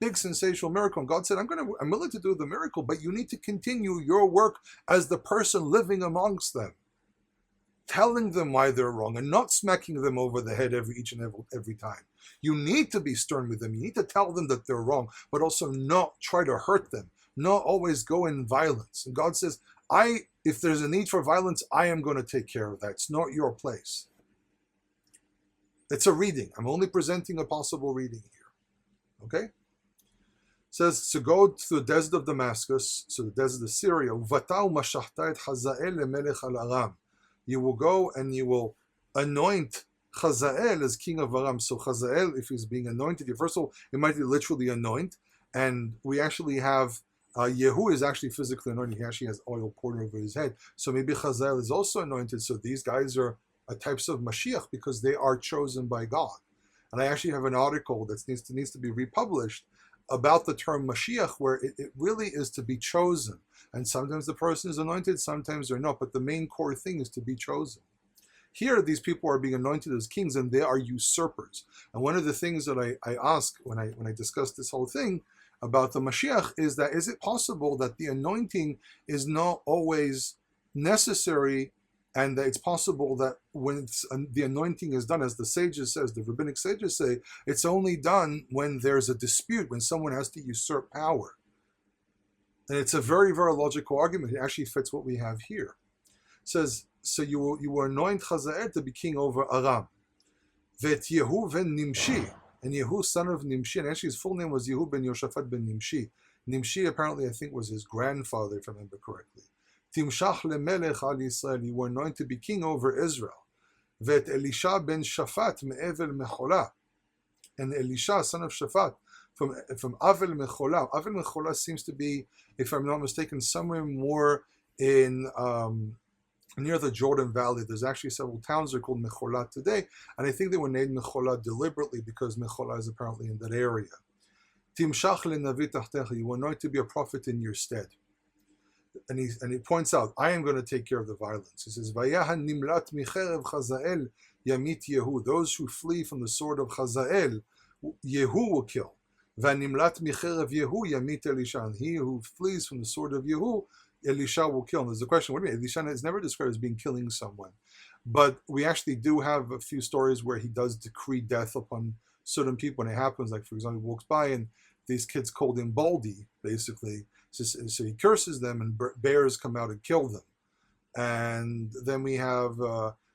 Big sensational miracle. And God said, I'm willing to do the miracle, but you need to continue your work as the person living amongst them, telling them why they're wrong and not smacking them over the head every time. You need to be stern with them. You need to tell them that they're wrong, but also not try to hurt them, not always go in violence. And God says, if there's a need for violence, I am going to take care of that. It's not your place. It's a reading. I'm only presenting a possible reading here. Okay? It says to go to the desert of Damascus, so the desert of Syria. You will go and you will anoint Hazael as king of Aram. So Hazael, if he's being anointed, first of all, it might be literally anoint. And we actually have Yehu is actually physically anointed. He actually has oil poured over his head. So maybe Hazael is also anointed. So these guys are types of Mashiach because they are chosen by God. And I actually have an article that needs to be republished about the term Mashiach, where it really is to be chosen. And sometimes the person is anointed, sometimes they're not. But the main core thing is to be chosen. Here, these people are being anointed as kings, and they are usurpers. And one of the things that I ask when I discuss this whole thing about the Mashiach is it possible that the anointing is not always necessary, and that it's possible that when the anointing is done, as the sages says, the rabbinic sages say, it's only done when there's a dispute, when someone has to usurp power. And it's a very, very logical argument. It actually fits what we have here. It says, so you will anoint Hazael to be king over Aram. Vet Yehu ven Nimshi. And Yehu, son of Nimshi, and actually his full name was Yehu ben Yoshaphat ben Nimshi. Nimshi apparently, I think, was his grandfather, if I remember correctly. Timshach lemelech al Yisrael, you were anointed to be king over Israel. Vet Elisha ben Shaphat me'evel mecholah. And Elisha, son of Shaphat, from Avel Mecholah. Avel Mecholah seems to be, if I'm not mistaken, somewhere more in near the Jordan Valley. There's actually several towns that are called Mecholah today, and I think they were named Mecholah deliberately because Mecholah is apparently in that area. Timshach lenavi tachtecha, you were anointed to be a prophet in your stead. he points out, I am going to take care of the violence. He says, Vayahan nimlat micherev Chazael yamit Yehu. Those who flee from the sword of Chazael, Yehu will kill. Vanimlat micherev Yehu yamit Elisha. And he who flees from the sword of Yehu, Elisha will kill. And there's a question, what do you mean? Elisha is never described as being killing someone. But we actually do have a few stories where he does decree death upon certain people. And it happens, like, for example, he walks by and these kids called him Baldy, basically. So he curses them and bears come out and kill them. And then we have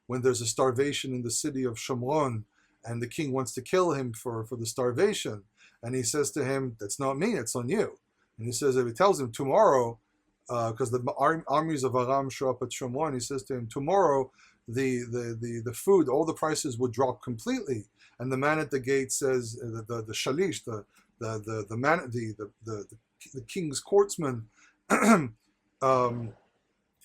when there's a starvation in the city of Shomron and the king wants to kill him for the starvation. And he says to him, that's not me, it's on you. And he says, if he tells him tomorrow, because the armies of Aram show up at Shomron, he says to him, tomorrow the food, all the prices would drop completely. And the man at the gate says, the shalish, the king's courtsman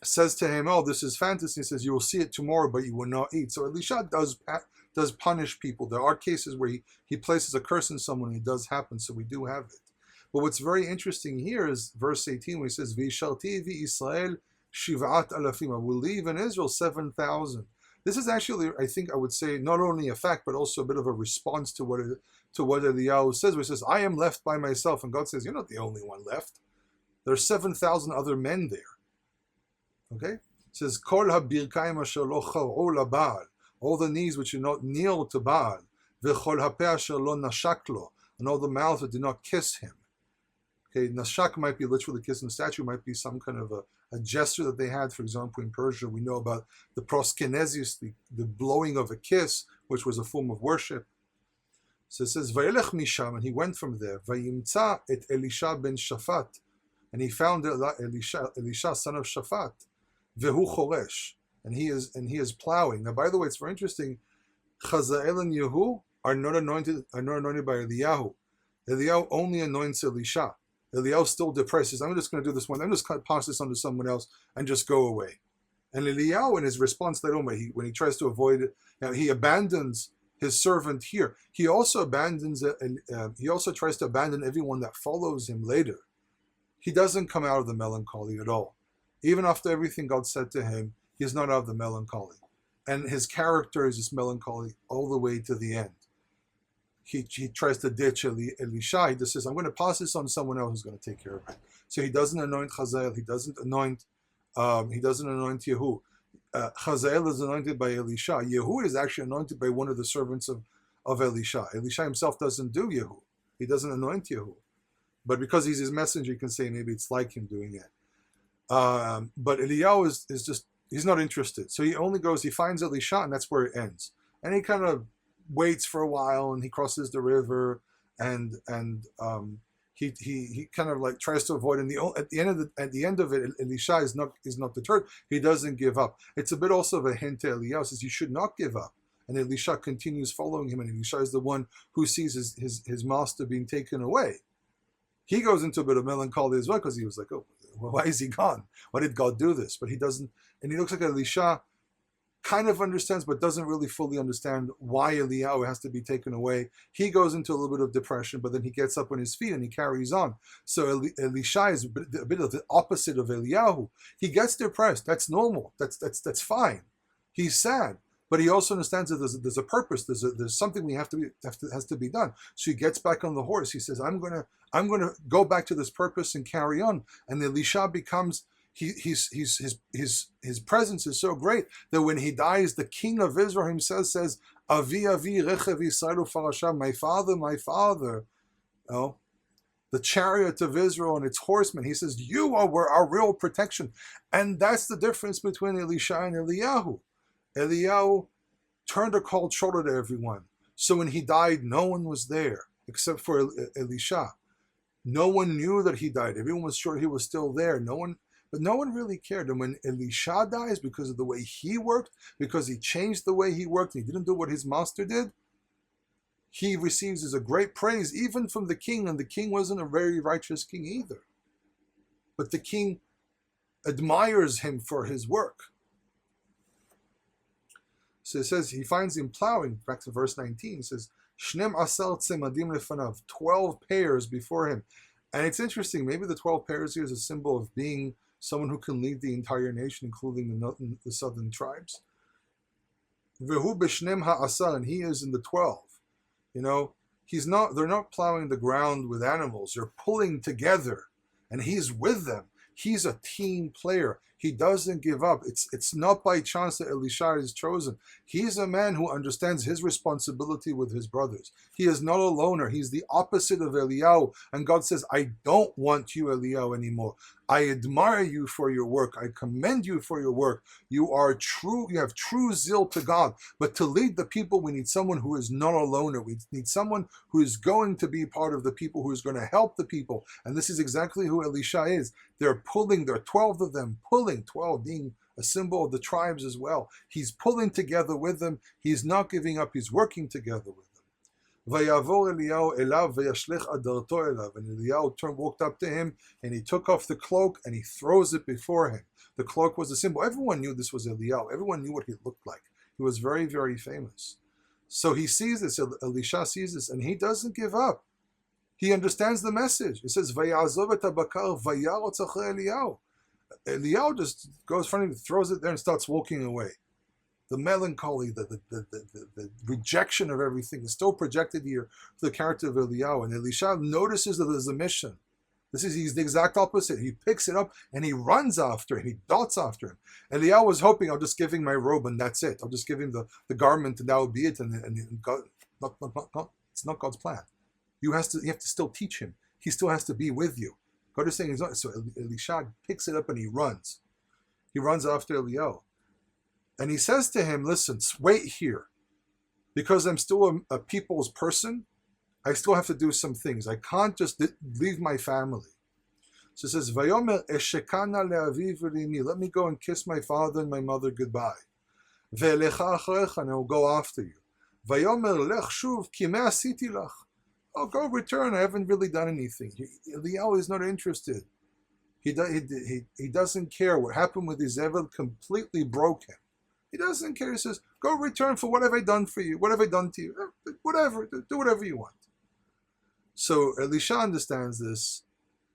says to him, oh, this is fantasy. He says, you will see it tomorrow, but you will not eat. So Elisha does punish people. There are cases where he places a curse in someone, and it does happen, so we do have it. But what's very interesting here is verse 18, where he says, V'ishalti v'Yisrael shivat alafim. I will leave in Israel 7,000. This is actually, I think I would say, not only a fact, but also a bit of a response to what Eliyahu says, where he says, I am left by myself. And God says, you're not the only one left. There are 7,000 other men there. Okay? It says, Kol habirkaim asher lo char'u laBaal. All the knees which do not kneel to Baal. V'chol hapeh asher lo nashak lo. And all the mouths that do not kiss him. Okay, nashak might be literally kissing the statue, might be some kind of a gesture that they had. For example, in Persia, we know about the proskenesius, the blowing of a kiss, which was a form of worship. So it says, Vayelech misham, and he went from there. Vayimtza et Elisha ben Shaphat, and he found Elisha, son of Shaphat. Vehu choresh, and he is plowing. Now, by the way, it's very interesting. Chazael and Yehu are not anointed by Eliyahu. Eliyahu only anoints Elisha. Eliyahu still depressed. He says, I'm just going to do this one. I'm just going to pass this on to someone else and just go away. And Eliyahu, in his response later on, when he tries to avoid it, he abandons his servant here. He also abandons. He also tries to abandon everyone that follows him later. He doesn't come out of the melancholy at all. Even after everything God said to him, he's not out of the melancholy. And his character is just melancholy all the way to the end. He tries to ditch Elisha. He just says, I'm going to pass this on to someone else who's going to take care of it. So he doesn't anoint Chazael. He doesn't anoint Yehu. Chazael is anointed by Elisha. Yehu is actually anointed by one of the servants of Elisha. Elisha himself doesn't do Yehu. He doesn't anoint Yehu. But because he's his messenger, you can say maybe it's like him doing it. But Eliyahu is just, he's not interested. So he only goes, he finds Elisha, and that's where it ends. And he kind of waits for a while, and he crosses the river, and he kind of like tries to avoid. And at the end of it, Elisha is not deterred. He doesn't give up. It's a bit also of a hint to Eliyahu. Says you should not give up. And Elisha continues following him, and Elisha is the one who sees his master being taken away. He goes into a bit of melancholy as well, because he was like, oh, well, why is he gone? Why did God do this? But he doesn't, and he looks like Elisha kind of understands, but doesn't really fully understand why Eliyahu has to be taken away. He goes into a little bit of depression, but then he gets up on his feet and he carries on. So Elisha is a bit of the opposite of Eliyahu. He gets depressed. That's normal. That's fine. He's sad, but he also understands that there's a purpose. There's something has to be done. So he gets back on the horse. He says, I'm gonna go back to this purpose and carry on. And Elisha becomes. His presence is so great that when he dies, the king of Israel himself says, Avi Avi Rechev Yisrael Farashah, my father, the chariot of Israel and its horsemen. He says, you are our real protection. And that's the difference between Elisha and Eliyahu. Eliyahu turned a cold shoulder to everyone. So when he died, no one was there except for Elisha. No one knew that he died. Everyone was sure he was still there. But no one really cared. And when Elisha dies, because of the way he worked, because he changed the way he worked, he didn't do what his master did, he receives as a great praise, even from the king. And the king wasn't a very righteous king either. But the king admires him for his work. So it says, he finds him plowing. Back to verse 19, it says, Shnem asar tzemadim lefanav, 12 pairs before him. And it's interesting, maybe the 12 pairs here is a symbol of being someone who can lead the entire nation, including the southern tribes. Vehu b'shnem ha'asar, and he is in the 12. You know, they're not plowing the ground with animals, they're pulling together, and he's with them. He's a team player. He doesn't give up. It's not by chance that Elisha is chosen. He's a man who understands his responsibility with his brothers. He is not a loner. He's the opposite of Eliyahu. And God says, I don't want you, Eliyahu, anymore. I admire you for your work. I commend you for your work. You have true zeal to God. But to lead the people, we need someone who is not a loner. We need someone who is going to be part of the people, who is going to help the people. And this is exactly who Elisha is. There are 12 of them pulling, 12 being a symbol of the tribes as well. He's pulling together with them. He's not giving up. He's working together with them. Vayavor Eliyahu elav vayashlech adarto elav. And Eliyahu walked up to him, and he took off the cloak, and he throws it before him. The cloak was a symbol. Everyone knew this was Eliyahu. Everyone knew what he looked like. He was very, very famous. So he sees this, Elisha sees this, and he doesn't give up. He understands the message. It says, Vayazov et habakar vayarotz acher Eliyahu. Eliyahu just goes in front of him, throws it there, and starts walking away. The melancholy, the rejection of everything is still projected here to the character of Eliyahu. And Elisha notices that there's a mission. He's the exact opposite. He picks it up and he runs after him. He darts after him. Eliyahu was hoping, I'll just give him my robe and that's it. I'll just give him the garment and that will be it. And God, no, it's not God's plan. You have to still teach him. He still has to be with you. God is saying, so Elisha picks it up and he runs. He runs after Eliyahu. And he says to him, listen, wait here. Because I'm still a people's person, I still have to do some things. I can't just leave my family. So it says, Vayomer eshekana le'aviv v'limi. Let me go and kiss my father and my mother goodbye. Ve'elecha acharecha, and I will go after you. Vayomer lech shuv ki me asiti lach. Oh, go return. I haven't really done anything. Eliyahu is not interested. He doesn't care. What happened with Jezebel completely broke him. He doesn't care. He says, go return for what have I done for you? What have I done to you? Whatever. Do whatever you want. So Elisha understands this,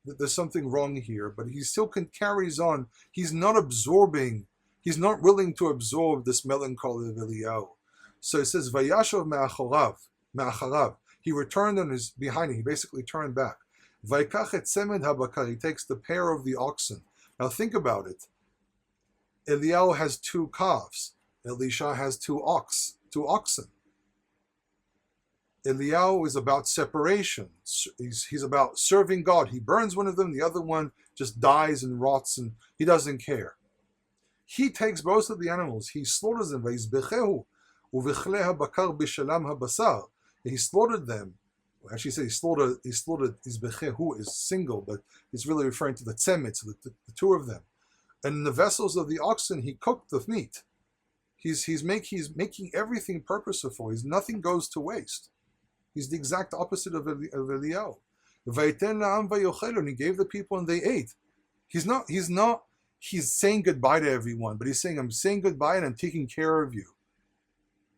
that there's something wrong here, but he still carries on. He's not absorbing. He's not willing to absorb this melancholy of Eliyahu. So it says, Vayashov me'acharav. He returned on his behind him. He basically turned back. Vaikach et semed habakar. He takes the pair of the oxen. Now think about it. Eliyahu has 2 calves. Elisha has 2 oxen. Eliyahu is about separation. He's about serving God. He burns one of them. The other one just dies and rots, and he doesn't care. He takes both of the animals. He slaughters them. He slaughtered them. Actually, he slaughtered Izbechehu is single, but he's really referring to the tzemet, so the 2 of them. And in the vessels of the oxen, he cooked the meat. He's making everything purposeful. Nothing goes to waste. He's the exact opposite of Eliyahu. And he gave the people and they ate. He's saying goodbye to everyone, but he's saying, I'm saying goodbye and I'm taking care of you.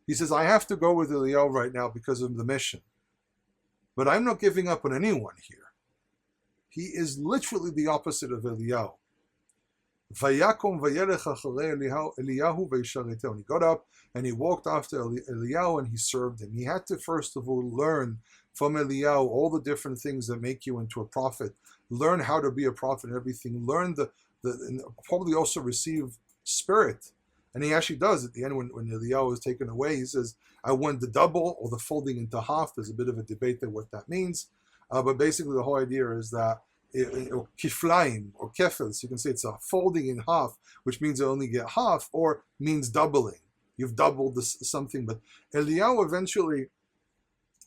He says, I have to go with Eliyahu right now because of the mission. But I'm not giving up on anyone here. He is literally the opposite of Eliyahu. Vayakom vayelech acharei Eliyahu vayishareteu. And he got up and he walked after Eliyahu and he served him. He had to first of all learn from Eliyahu all the different things that make you into a prophet. Learn how to be a prophet and everything. Learn and probably also receive spirit. And he actually does at the end when Eliyahu is taken away. He says, I want the double or the folding into half. There's a bit of a debate there what that means. But basically the whole idea is that kiflaim or kefels, you can say it's a folding in half, which means you only get half, or means doubling. You've doubled something. But Eliyahu eventually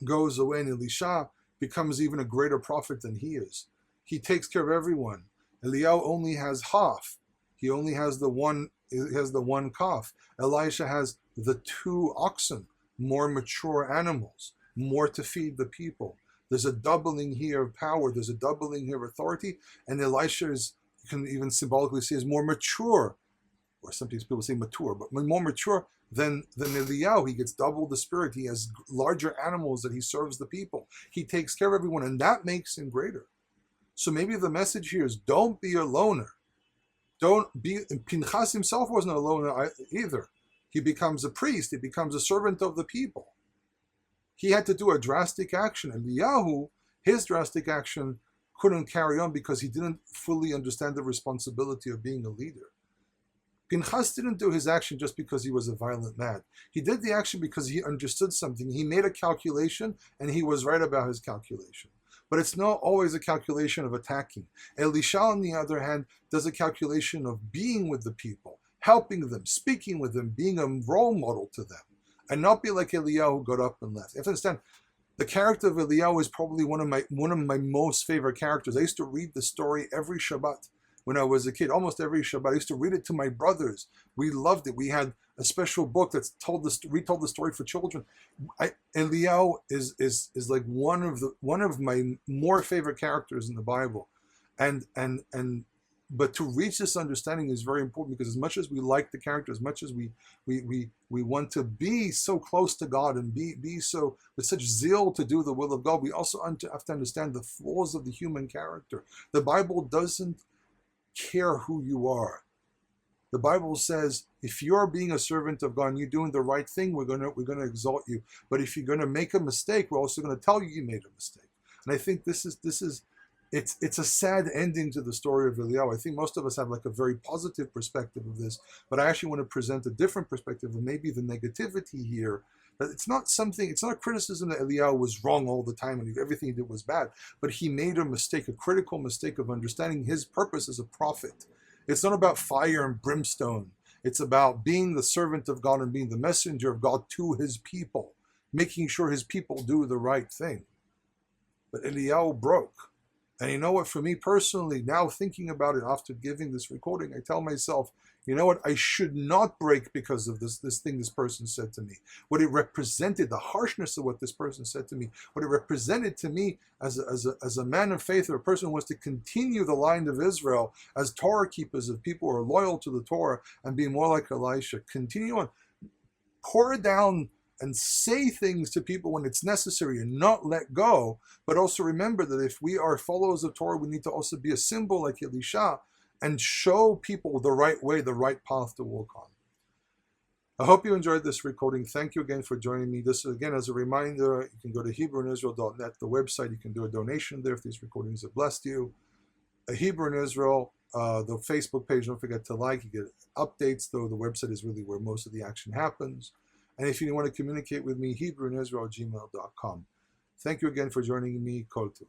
goes away, and Elisha becomes even a greater prophet than he is. He takes care of everyone. Eliyahu only has half. He only has the one. He has the 1 calf. Elisha has the 2 oxen, more mature animals, more to feed the people. There's a doubling here of power. There's a doubling here of authority. And Elisha is, you can even symbolically say, is more mature, or sometimes people say mature, but more mature than Eliyahu. He gets double the spirit. He has larger animals that he serves the people. He takes care of everyone, and that makes him greater. So maybe the message here is don't be a loner. Don't be. Pinchas himself wasn't alone either. He becomes a priest. He becomes a servant of the people. He had to do a drastic action. And Eliyahu, his drastic action couldn't carry on because he didn't fully understand the responsibility of being a leader. Pinchas didn't do his action just because he was a violent man. He did the action because he understood something. He made a calculation, and he was right about his calculation. But it's not always a calculation of attacking. Elisha, on the other hand, does a calculation of being with the people, helping them, speaking with them, being a role model to them, and not be like Eliyahu who got up and left. You have to understand, the character of Eliyahu is probably one of my most favorite characters. I used to read the story every Shabbat when I was a kid, almost every Shabbat. I used to read it to my brothers. We loved it. We had a special book that's retold the story for children. Eliyahu is like one of my more favorite characters in the Bible, but to reach this understanding is very important, because as much as we like the character, as much as we want to be so close to God and be so with such zeal to do the will of God, we also have to understand the flaws of the human character. The Bible doesn't care who you are. The Bible says, if you're being a servant of God and you're doing the right thing, we're gonna exalt you. But if you're gonna make a mistake, we're also gonna tell you made a mistake. And I think it's a sad ending to the story of Eliyahu. I think most of us have like a very positive perspective of this, but I actually want to present a different perspective of maybe the negativity here. That it's not a criticism that Eliyahu was wrong all the time and everything he did was bad, but he made a mistake, a critical mistake of understanding his purpose as a prophet. It's not about fire and brimstone. It's about being the servant of God and being the messenger of God to his people, making sure his people do the right thing. But Eliyahu broke. And you know what, for me personally, now thinking about it after giving this recording, I tell myself, you know what, I should not break because of this thing this person said to me. What it represented, the harshness of what this person said to me, what it represented to me as a man of faith, or a person who wants to continue the line of Israel as Torah keepers, of people who are loyal to the Torah and be more like Elisha. Continue on, pour down and say things to people when it's necessary and not let go. But also remember that if we are followers of Torah, we need to also be a symbol like Elisha and show people the right way, the right path to walk on. I hope you enjoyed this recording. Thank you again for joining me. This, again, as a reminder, you can go to HebrewInIsrael.net, the website. You can do a donation there if these recordings have blessed you. Hebrew in Israel, the Facebook page, don't forget to like. You get updates, though the website is really where most of the action happens. And if you want to communicate with me, HebrewInIsrael@gmail.com. Thank you again for joining me. Kol Tov.